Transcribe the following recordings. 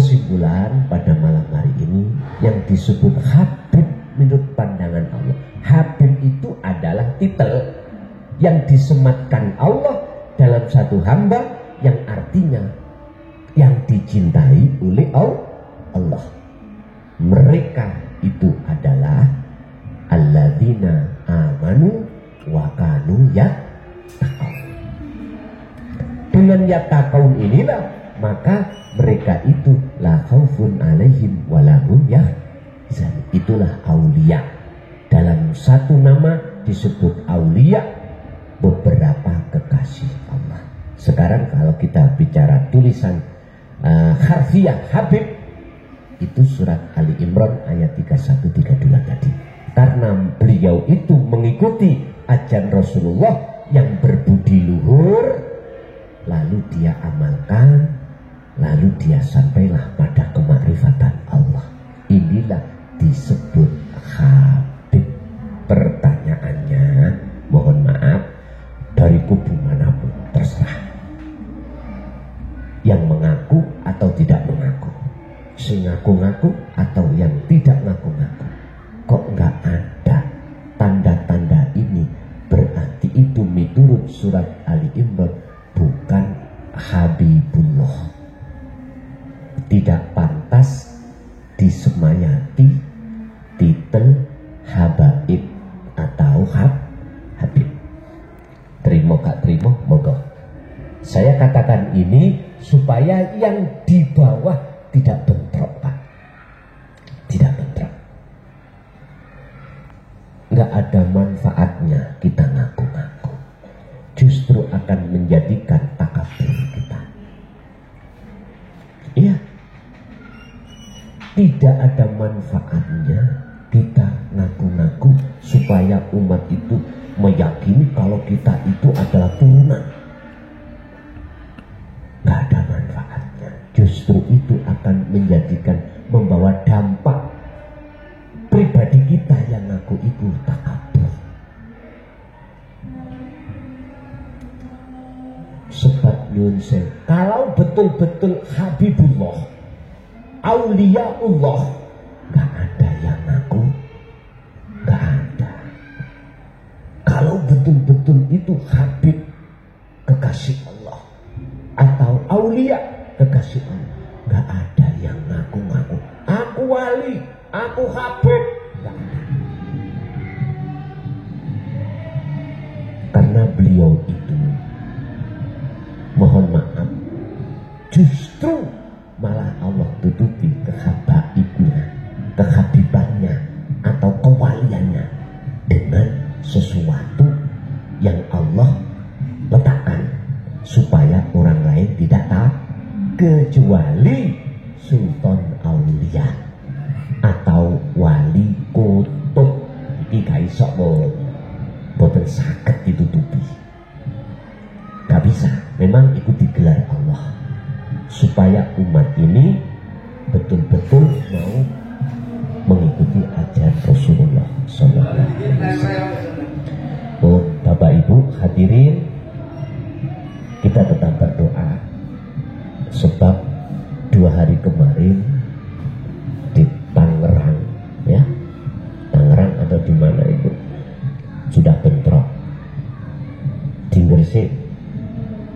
kesimpulan pada malam hari ini yang disebut Habib menurut pandangan Allah. Habib itu adalah titel yang disematkan Allah dalam satu hamba yang artinya yang dicintai oleh Allah. Mereka itu adalah alladzina amanu wa kanu yattaqun. Dengan yattaqun inilah maka mereka itu la khaufun alaihim wa lahum yahzanun. Itulah aulia. Dalam satu nama disebut aulia, beberapa kekasih Allah. Sekarang kalau kita bicara tulisan harfiah Habib, itu surat Ali Imran ayat 31-32 tadi. Karena beliau itu mengikuti ajaran Rasulullah yang berbudi luhur, lalu dia amalkan, lalu dia sampailah pada kemakrifatan Allah. Inilah disebut Habib. Pertanyaannya, mohon maaf, dari kubu manapun terserah. Yang mengaku atau tidak mengaku, si ngaku-ngaku atau yang tidak ngaku-ngaku. Kok nggak ada tanda-tanda ini? Berarti itu menurut surat Ali Imran bukan Habibullah. Tidak pantas disemayati titel Habaib atau Habib. Terima gak terima? Moga. Saya katakan ini supaya yang di bawah tidak bentrok, Pak. Tidak bentrok. Nggak ada manfaatnya kita ngaku-ngaku. Justru akan menjadikan takabur kita. Iya. Tidak ada manfaatnya kita ngaku-ngaku supaya umat itu meyakini kalau kita itu adalah turunan. Nggak ada manfaatnya. Justru itu akan menjadikan, membawa dampak pribadi kita yang ngaku itu takabur. Sebab nyunse, kalau betul-betul Habibullah, Auliaullah, nggak ada yang ngaku, nggak ada. Kalau betul-betul itu Habib, kekasih Allah, atau Aulia, kekasih Allah, nggak ada yang ngaku-ngaku. Aku wali, aku Habib, nggak ada. Karena beliau itu, mohon maaf, justru malah Allah tutupi kehabaibnya, kehabibannya atau kewaliannya dengan sesuatu yang Allah letakkan supaya orang lain tidak tahu, kecuali sultan aulia atau wali kutub. Iki gak iso boten saged ditutupi. Gak bisa, memang itu digelar Allah supaya umat ini betul-betul mau mengikuti ajaran Rasulullah SAW. Oh, Bapak Ibu hadirin, kita tetap berdoa sebab 2 hari kemarin di Tangerang, ya, Tangerang atau di mana itu sudah bentrok. Di Gresik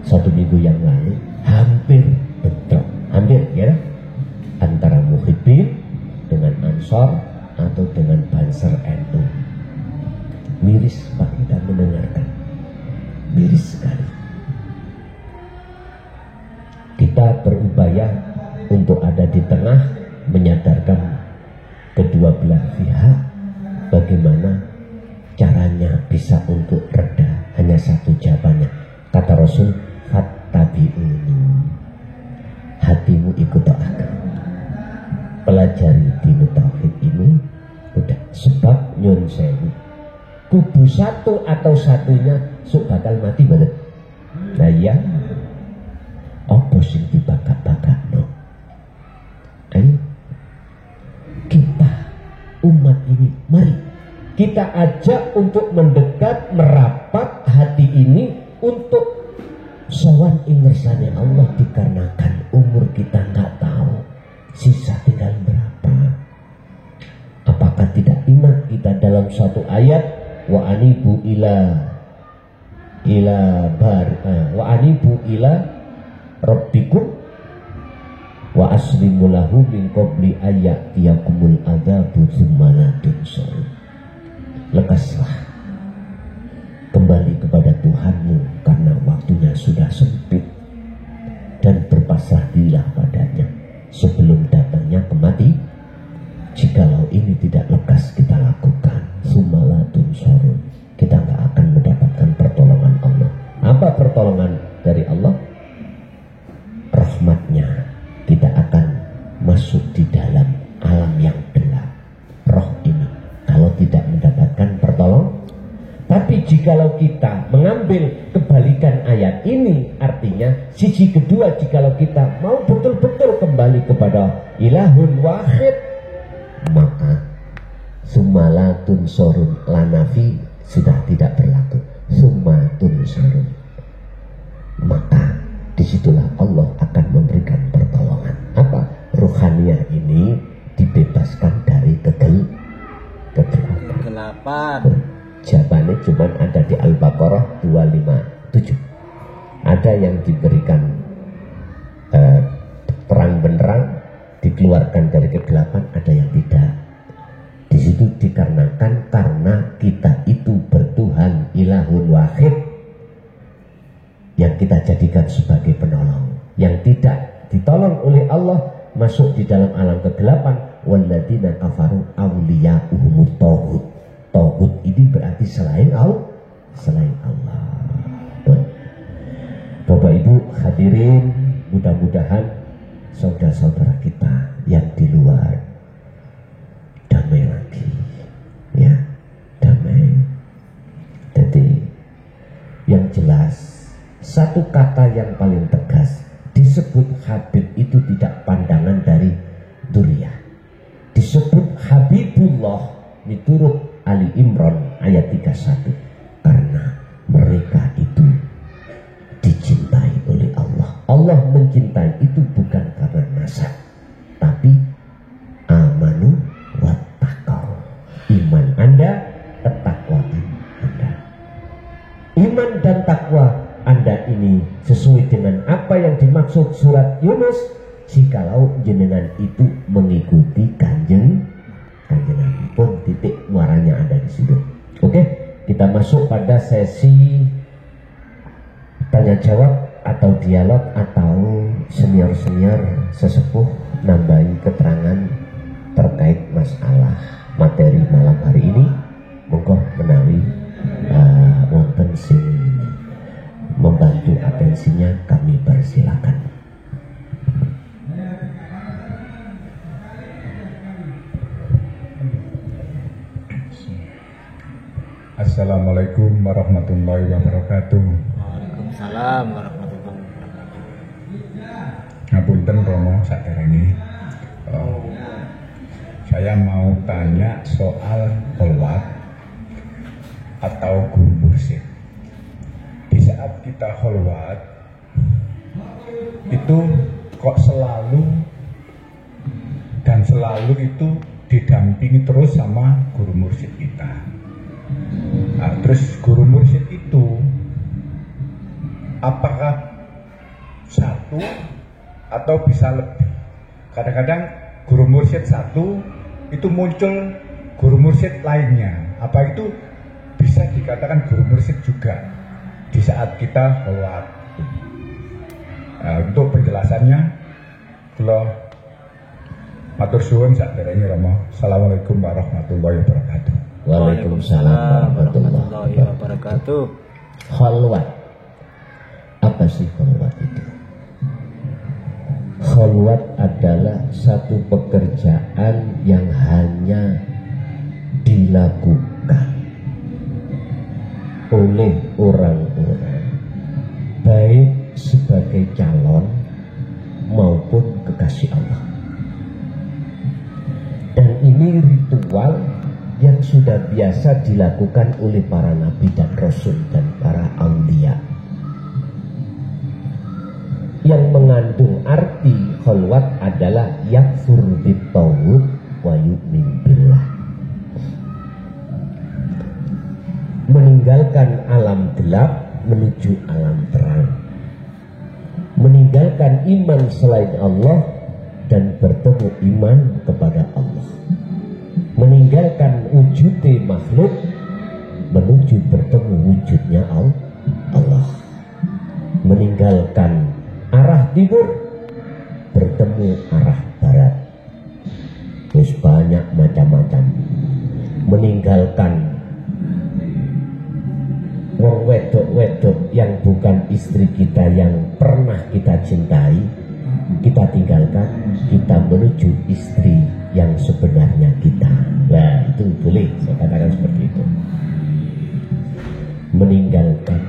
1 minggu yang lalu hampir bentrok, hampir ya, antara Muhyiddin dengan Ansor atau dengan Banser NU. Miris Pak kita mendengarkan, miris sekali. Kita berupaya untuk ada di tengah, menyadarkan kedua belah pihak bagaimana caranya bisa untuk reda. Hanya satu jawabannya, kata Rasul, fattabi'uni, hatimu ikut doakan, pelajari dinu tauhid ini. Udah, sebab nyun sewu kubu satu atau satunya sok bakal mati banget. Nah ya, apa sing dibakak-bakak no? Ayo kita umat ini, mari kita ajak untuk mendekat, merapat hati ini untuk sowan ingersane Allah, dikarenakan umur kita nggak tahu Sisa tinggal berapa? Apakah tidak ingat kita dalam satu ayat, wa anibu ila rabbikum wa aslimu lahu min qabli ayyatiyakumul adzabu tsumma la tunsarun. Lekaslah, kembali kepada Tuhanmu karena waktunya sudah sempit, dan berpasrah dirilah padanya sebelum datangnya kematian. Jikalau ini tidak lekas kita lakukan, tsumma la tunsarun, kita nggak akan mendapatkan pertolongan Allah. Apa pertolongan dari Allah? Rahmatnya. Kita akan masuk di dalam alam yang gelap, roh ini, kalau tidak mendapatkan pertolongan. Tapi jikalau kita mengambil kebalikan ayat ini, artinya sisi kedua, jikalau kita mau betul-betul kembali kepada ilahun wahid, maka summalatun sorun lanafi sudah tidak berlaku, summatun sorun, maka disitulah Allah akan memberikan pertolongan. Apa? Ruhaniyah ini dibebaskan dari kegelapan. Jawabannya cuma ada di Al-Baqarah 257. Ada yang diberikan terang benderang, dikeluarkan dari kegelapan, ada yang tidak. Di situ dikarenakan karena kita itu bertuhan ilahun wahid yang kita jadikan sebagai penolong, yang tidak ditolong oleh Allah, masuk di dalam alam kegelapan. Walladzina kafaru awliya'uhumut taghut. Taghut ini berarti selain Allah. Bapak Ibu hadirin, mudah-mudahan saudara-saudara kita yang di luar damai lagi, ya, damai. Jadi yang jelas, satu kata yang paling tegas, disebut Habib itu tidak pandangan dari duriah. Disebut Habibullah miturut Ali Imran ayat 31, karena mereka itu dicintai oleh Allah. Allah mencintai itu bukan karena nasab, tapi amanu wattaqau. Iman Anda, ketakwaan Anda. Iman dan takwa Anda ini sesuai dengan apa yang dimaksud surat Yunus, jikalau jenengan itu mengikuti kanjeng Nabi pun, titik muaranya ada di situ. Oke, kita masuk pada sesi tanya jawab atau dialog, atau senior-senior sesepuh nambahi keterangan terkait masalah materi malam hari ini. Monggo menawi wonten sing membantu atensinya, kami persilakan. Assalamualaikum warahmatullahi wabarakatuh. Waalaikumsalam warahmatullahi wabarakatuh. Ngapunten Romo saderenge. Saya mau tanya soal kholwat atau guru mursyid. Di saat kita kholwat itu kok selalu itu didampingi terus sama guru mursyid kita. Nah, terus guru mursyid itu apakah satu atau bisa lebih? Kadang-kadang guru mursyid satu itu muncul guru mursyid lainnya. Apa itu bisa dikatakan guru mursyid juga di saat kita kholwat? Nah, untuk penjelasannya, kalau matur suwun saderenge Romo. Assalamualaikum warahmatullahi wabarakatuh. Waalaikumsalam warahmatullahi wabarakatuh. Kholwat, apa sih kholwat itu? Kholwat adalah satu pekerjaan yang hanya dilakukan oleh orang-orang, baik sebagai calon maupun kekasih Allah. Dan ini ritual yang sudah biasa dilakukan oleh para nabi dan rasul dan para aulia. yang mengandung arti khalwat adalah yakfur bittawud wa yu'min billah. Meninggalkan alam gelap menuju alam terang, meninggalkan iman selain Allah dan bertemu iman kepada Allah, meninggalkan wujudnya makhluk menuju bertemu wujudnya Allah, meninggalkan arah timur bertemu arah barat. Terus banyak macam-macam. Meninggalkan wong wedok-wedok yang bukan istri kita, yang pernah kita cintai, kita tinggalkan, kita menuju istri yang sebenarnya kita. Nah, itu boleh saya katakan seperti itu. Meninggalkan,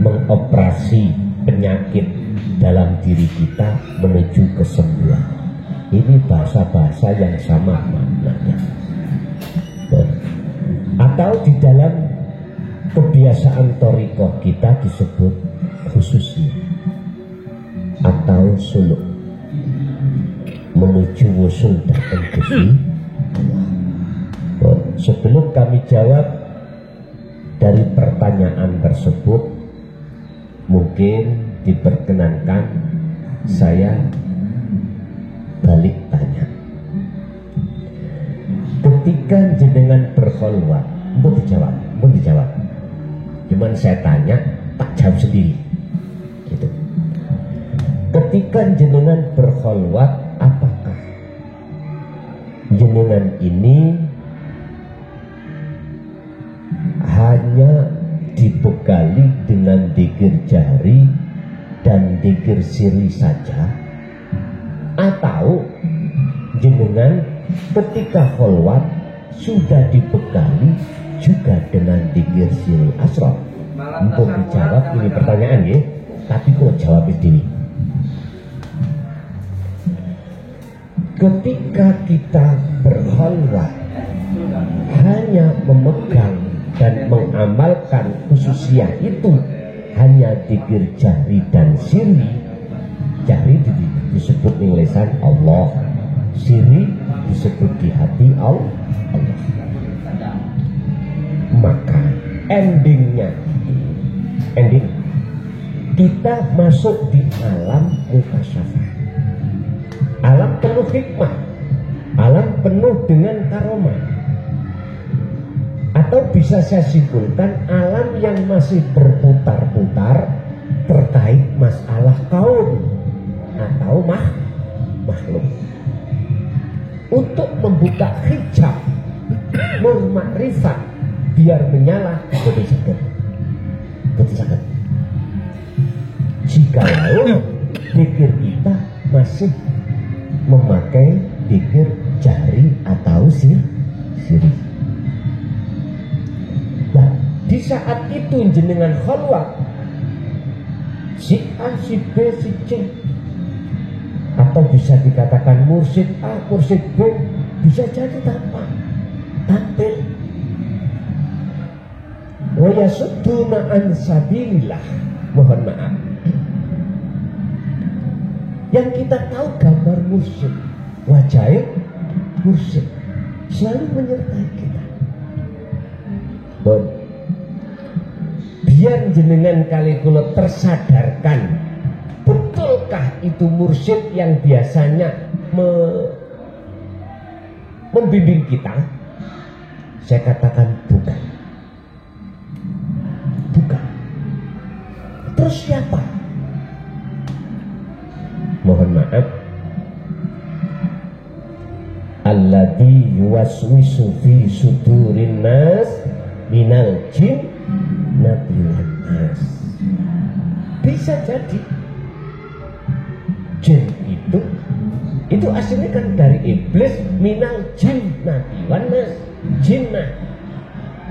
mengoperasi penyakit dalam diri kita menuju kesembuhan. Ini bahasa-bahasa yang sama maknanya. Atau di dalam kebiasaan thariqah kita disebut khususnya atau suluk, menuju wusul tertentu di Allah. Sebelum kami jawab dari pertanyaan tersebut, mungkin diperkenankan saya balik tanya. Ketika jenengan berkholwat, mau dijawab. Cuman saya tanya, tak jawab sendiri. Gitu. Ketika jenengan berkholwat, apakah jenengan ini hanya dibekali dengan dzikir jari dan dzikir sirri saja, atau jenengan ketika kholwat sudah dibekali juga dengan dzikir sirri asrar? Untuk dijawab ini pertanyaan ya, tapi kok jawab sendiri. Ketika kita berkholwat hanya memegang dan mengamalkan khususiyah itu hanya dzikir jahri dan sirri. Jahri disebut di lisan Allah, sirri disebut di hati Allah. Maka ending kita masuk di alam mukasyafah, alam penuh hikmah, alam penuh dengan karomah. Atau bisa saya simpulkan alam yang masih berputar-putar terkait masalah kaum atau makhluk. Untuk membuka hijab nur makrifat biar menyala, betul sakit. Jikalau dzikir kita masih memakai dzikir jahri atau sirri. Nah, di saat itu jenengan kholwat, si A, si B, si C, atau bisa dikatakan mursyid A, mursyid B, bisa jadi tampil. Wa yasudduna an sabilillah. Mohon maaf, yang kita tahu gambar mursyid, wajah mursyid selalu menyertai kita. Biar jenengan kali kula tersadarkan, betulkah itu mursyid yang biasanya membimbing kita? Saya katakan bukan. Terus siapa? Mohon maaf, alladzi yuwaswisu fi sudurin nas minal jin nabiwan nas. Bisa jadi jin itu aslinya kan dari iblis, minal jin nabiwan nas, jinnah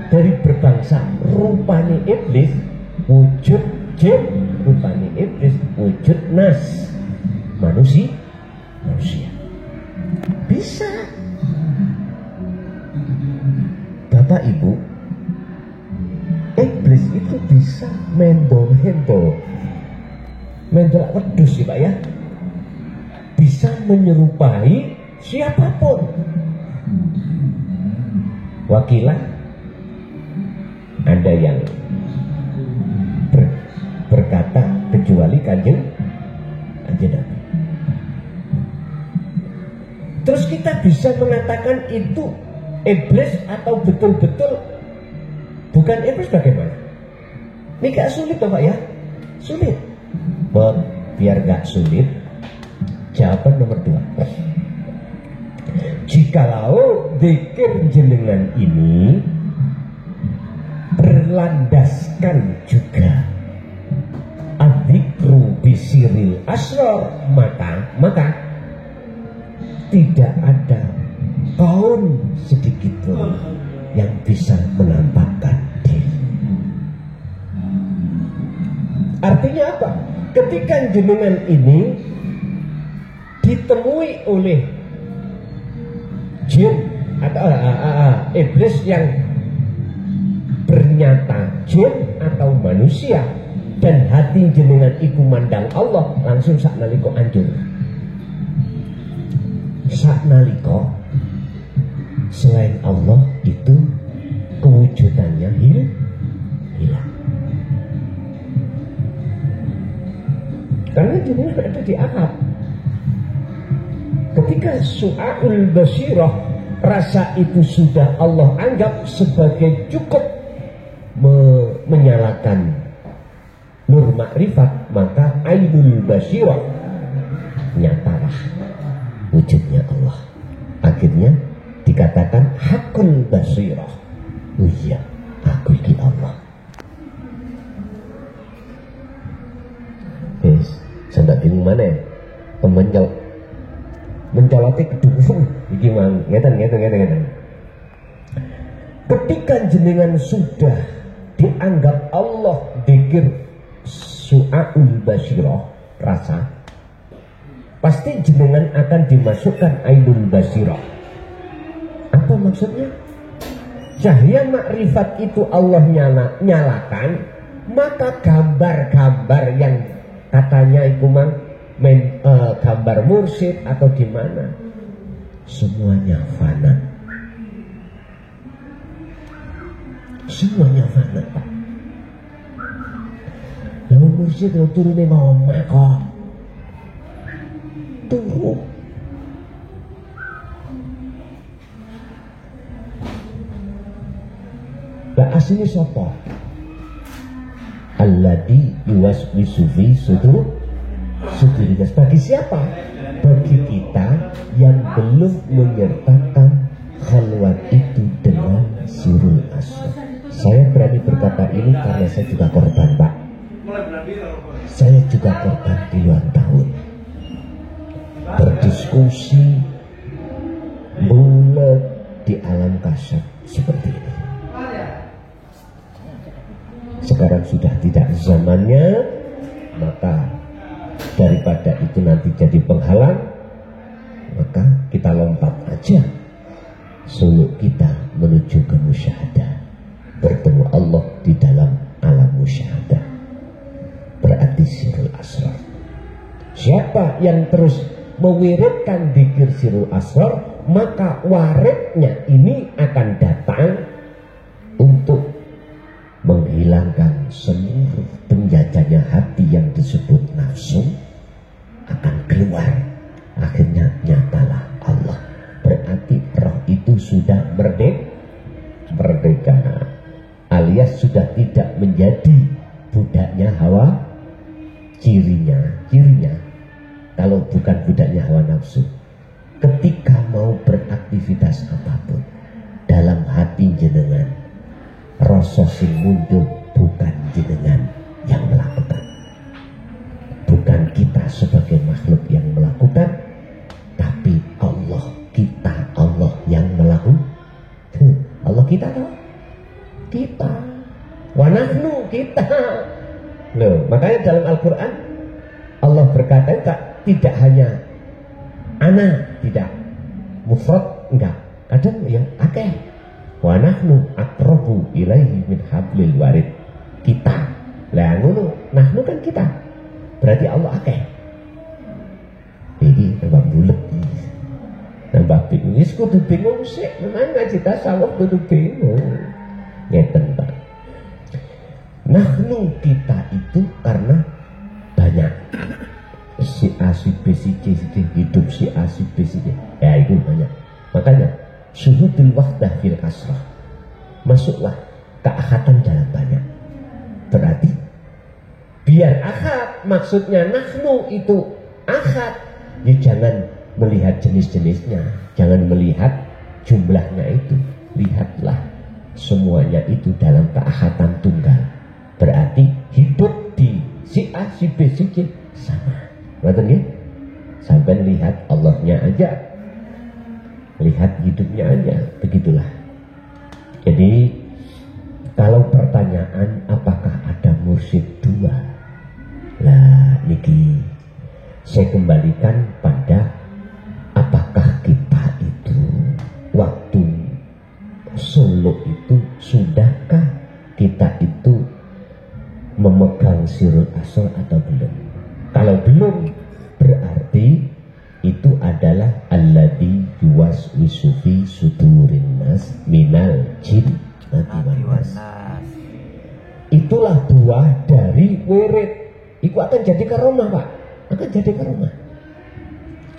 dari berbangsa rupanya iblis, wujud jin, rupanya iblis, wujud nas, manusia. Bisa. Bapak Ibu, iblis itu bisa mendo mendelok wedhus ya Pak ya, bisa menyerupai siapapun. Wakilah ada yang berkata kecuali kanjeng Nabi. Terus kita bisa mengatakan itu iblis atau betul-betul bukan iblis bagaimana? Ini gak sulit Pak ya? Sulit. Biar gak sulit, jawaban nomor 2. Jikalau zikir jenengan ini berlandaskan juga adzikru bisiril asrar, maka tidak ada kaum sedikit pun yang bisa menampakkan diri. Artinya apa? Ketika jenengan ini ditemui oleh jin atau iblis yang bernyata jin atau manusia, dan hati jenengan iku mandang Allah, langsung saknalika anjur. Saknalika selain Allah itu kewujudannya hilang. Karena jenengan berada di akad. Ketika su'aul basirah, rasa itu sudah Allah anggap sebagai cukup menyalakan nur makrifat, maka ainul basirah nyatalah wujudnya Allah. Akhirnya dikatakan hakul basirah. Oh iya, aku ini Allah. Yes, saya tidak bingung mana ya? Mencoloti kedua gimana? Ngeten. Ketika jenengan sudah dianggap Allah dikir su'aul basirah, rasa, pasti jenengan akan dimasukkan ainul basirah. Apa maksudnya? Cahaya makrifat itu Allah nyalakan, maka gambar-gambar yang katanya itu gambar mursyid atau di mana, semuanya fana. Semuanya fana Pak. Lalu mursyid itu turunnya mau kok turun. Lah aslinya siapa? Alladzi yuwaswisu fi sudur. Bagi siapa? Bagi kita yang belum menyertakan khalwat itu dengan sirul asrar. Saya berani berkata ini karena saya juga korban Pak. Saya juga korban puluhan tahun berdiskusi bulat di alam kasar seperti ini. Sekarang sudah tidak zamannya, maka daripada itu nanti jadi penghalang, maka kita lompat aja suluk kita menuju ke musyahadah, bertemu Allah di dalam alam musyahadah, berarti sirul asrar. Siapa yang terus mewiridkan dzikir sirul asrar, maka waridnya ini akan datang untuk menghilangkan seluruh penjajahnya hati yang disebut nafsu, akan keluar. Akhirnya nyatalah Allah. Berarti roh itu sudah merdeka, alias sudah tidak menjadi budaknya hawa. Cirinya kalau bukan budaknya hawa nafsu, ketika mau beraktivitas apapun dalam hati jenengan, rasa sing muncul bukan jenengan yang melakukan, bukan kita sebagai makhluk yang melakukan, tapi Allah kita, Allah yang melakukan. Allah kita tahu, kita wanahnu kita. Loh, makanya dalam Al-Quran Allah berkata tidak hanya ana, tidak mufrad, enggak, kadang yang akeh. Wa nahnu aqrabu ilaihi min hablil warid. Kita. Lah ngono, nahnu kan kita. Berarti Allah wis kudu bingung sih, memang ngaji tasawuf kudu bingung. Ngeten Pak. Nahnu kita itu karena banyak si A, si B, si C, hidup si A, si B, si C. Ya itu banyak. Makanya syuhudul wahdah fil asrah. Masuklah keahatan dalam banyak. Berarti biar ahad, maksudnya nahnu itu ahad. Ya jangan melihat jenis-jenisnya, jangan melihat jumlahnya itu. Lihatlah semuanya itu dalam keahatan tunggal. Berarti hidup di si A, si B, si C sama. Ngerti nggih? Sampai lihat Allahnya aja, lihat hidupnya aja, begitulah. Jadi kalau pertanyaan apakah ada mursyid dua, lah niki saya kembalikan pada apakah kita itu waktu Solo itu sudahkah kita itu memegang sirul asr atau belum? Kalau belum, berarti itu adalah alladzi yuwaswisu fi sudurin nas minal jinnati wan nas. Itulah buah dari wirid. Itu akan jadi karomah Pak, akan jadi karomah.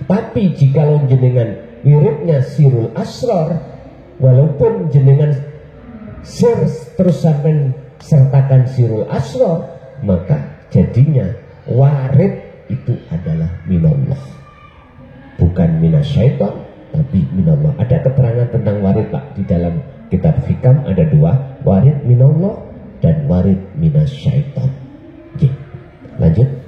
Tapi jika jenengan wiridnya sirul asrar, walaupun jenengan terus sampai sertakan sirul asrar, maka jadinya warid itu adalah minallah, bukan minasyaiton, tapi minallah. Ada keterangan tentang warid Pak di dalam kitab hikam, ada dua, warid minallah dan warid minasyaiton. Lanjut.